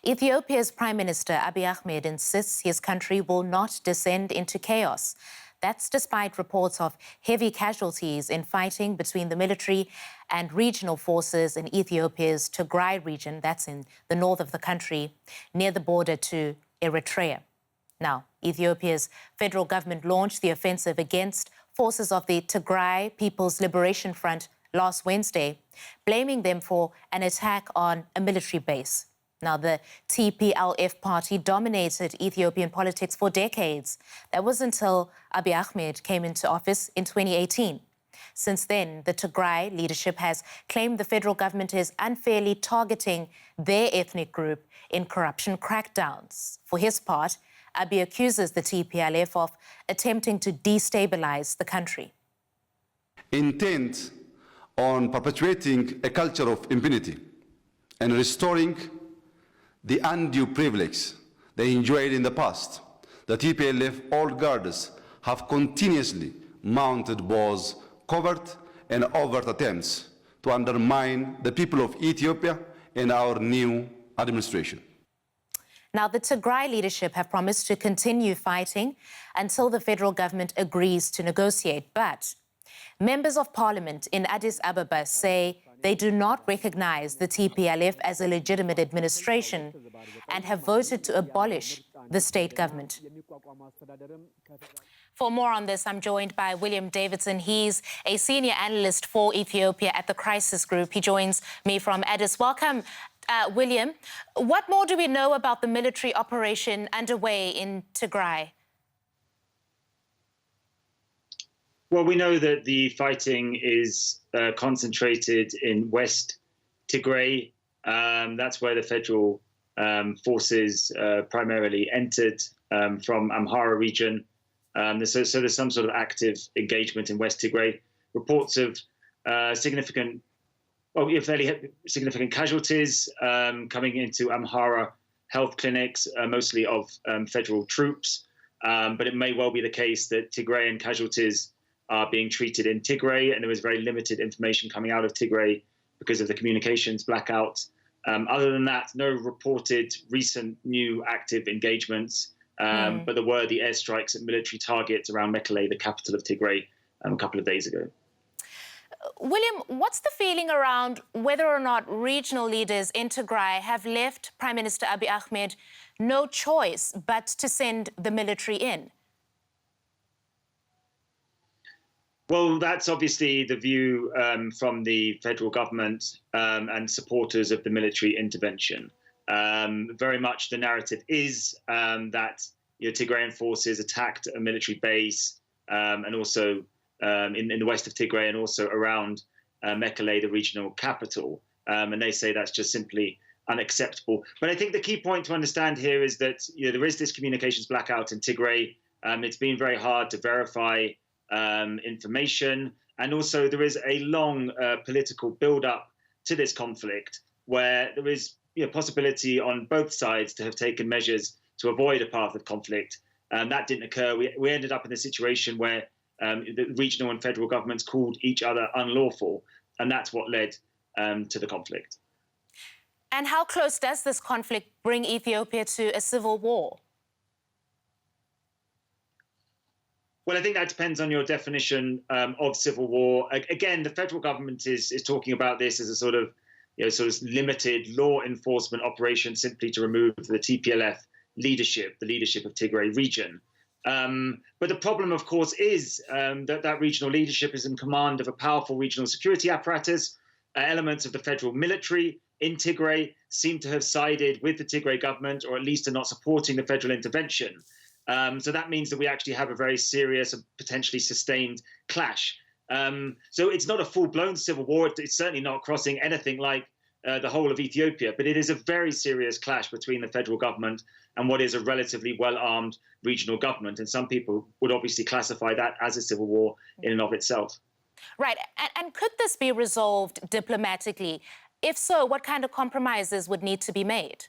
Ethiopia's Prime Minister Abiy Ahmed insists his country will not descend into chaos. That's despite reports of heavy casualties in fighting between the military and regional forces in Ethiopia's Tigray region, that's in the north of the country, near the border to Eritrea. Now, Ethiopia's federal government launched the offensive against forces of the Tigray People's Liberation Front last Wednesday, blaming them for an attack on a military base. Now, the TPLF party dominated Ethiopian politics for decades. That was until Abiy Ahmed came into office in 2018. Since then, the Tigray leadership has claimed the federal government is unfairly targeting their ethnic group in corruption crackdowns. For his part, Abiy accuses the TPLF of attempting to destabilize the country. Intent on perpetuating a culture of impunity and restoring the undue privilege they enjoyed in the past. The TPLF old guards have continuously mounted both covert and overt attempts to undermine the people of Ethiopia and our new administration. Now, the Tigray leadership have promised to continue fighting until the federal government agrees to negotiate. But members of parliament in Addis Ababa say they do not recognize the TPLF as a legitimate administration and have voted to abolish the state government. For more on this, I'm joined by William Davidson. He's a senior analyst for Ethiopia at the Crisis Group. He joins me from Addis. Welcome, William. What more do we know about the military operation underway in Tigray? Well, we know that the fighting is concentrated in West Tigray. That's where the federal forces primarily entered from Amhara region. So there's some sort of active engagement in West Tigray. Reports of fairly significant casualties coming into Amhara health clinics, mostly of federal troops. But it may well be the case that Tigrayan casualties are being treated in Tigray, and there was very limited information coming out of Tigray because of the communications blackout. Other than that, no reported recent new active engagements, but there were the airstrikes at military targets around Mekelle, the capital of Tigray, a couple of days ago. William, what's the feeling around whether or not regional leaders in Tigray have left Prime Minister Abiy Ahmed no choice but to send the military in? Well, that's obviously the view from the federal government and supporters of the military intervention. Very much the narrative is that Tigrayan forces attacked a military base and also in the west of Tigray and also around Mekelle, the regional capital. And they say that's just simply unacceptable. But I think the key point to understand here is that there is this communications blackout in Tigray. It's been very hard to verify information, and also there is a long political build-up to this conflict where there is possibility on both sides to have taken measures to avoid a path of conflict. That didn't occur. We ended up in a situation where the regional and federal governments called each other unlawful, and that's what led to the conflict. And how close does this conflict bring Ethiopia to a civil war? Well, I think that depends on your definition of civil war. Again, the federal government is talking about this as a sort of limited law enforcement operation simply to remove the TPLF leadership, the leadership of Tigray region. But the problem, of course, is that regional leadership is in command of a powerful regional security apparatus. Elements of the federal military in Tigray seem to have sided with the Tigray government, or at least are not supporting the federal intervention. So that means that we actually have a very serious and potentially sustained clash. So it's not a full-blown civil war. It's certainly not crossing anything like the whole of Ethiopia, but it is a very serious clash between the federal government and what is a relatively well-armed regional government. And some people would obviously classify that as a civil war in and of itself. Right. And could this be resolved diplomatically? If so, what kind of compromises would need to be made?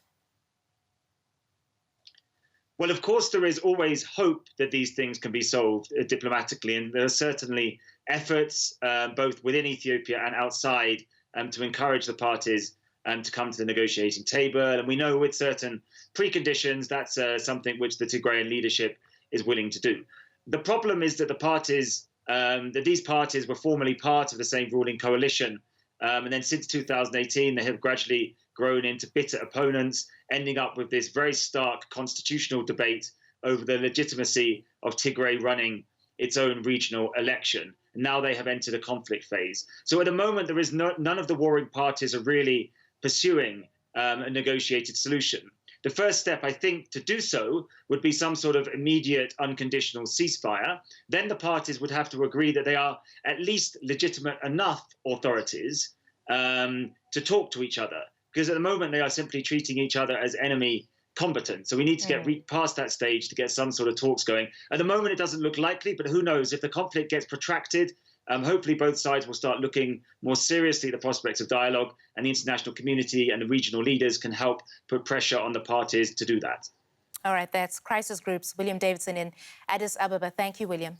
Well, of course, there is always hope that these things can be solved diplomatically, and there are certainly efforts both within Ethiopia and outside to encourage the parties to come to the negotiating table. And we know with certain preconditions, that's something which the Tigrayan leadership is willing to do. The problem is that these parties were formerly part of the same ruling coalition. And then since 2018, they have gradually grown into bitter opponents, ending up with this very stark constitutional debate over the legitimacy of Tigray running its own regional election. And now they have entered a conflict phase. So at the moment, there is none of the warring parties are really pursuing a negotiated solution. The first step, I think, to do so would be some sort of immediate unconditional ceasefire. Then the parties would have to agree that they are at least legitimate enough authorities to talk to each other. Because at the moment, they are simply treating each other as enemy combatants. So we need to get past that stage to get some sort of talks going. At the moment, it doesn't look likely, but who knows? If the conflict gets protracted, hopefully both sides will start looking more seriously at the prospects of dialogue, and the international community and the regional leaders can help put pressure on the parties to do that. All right, that's Crisis Group's William Davidson in Addis Ababa. Thank you, William.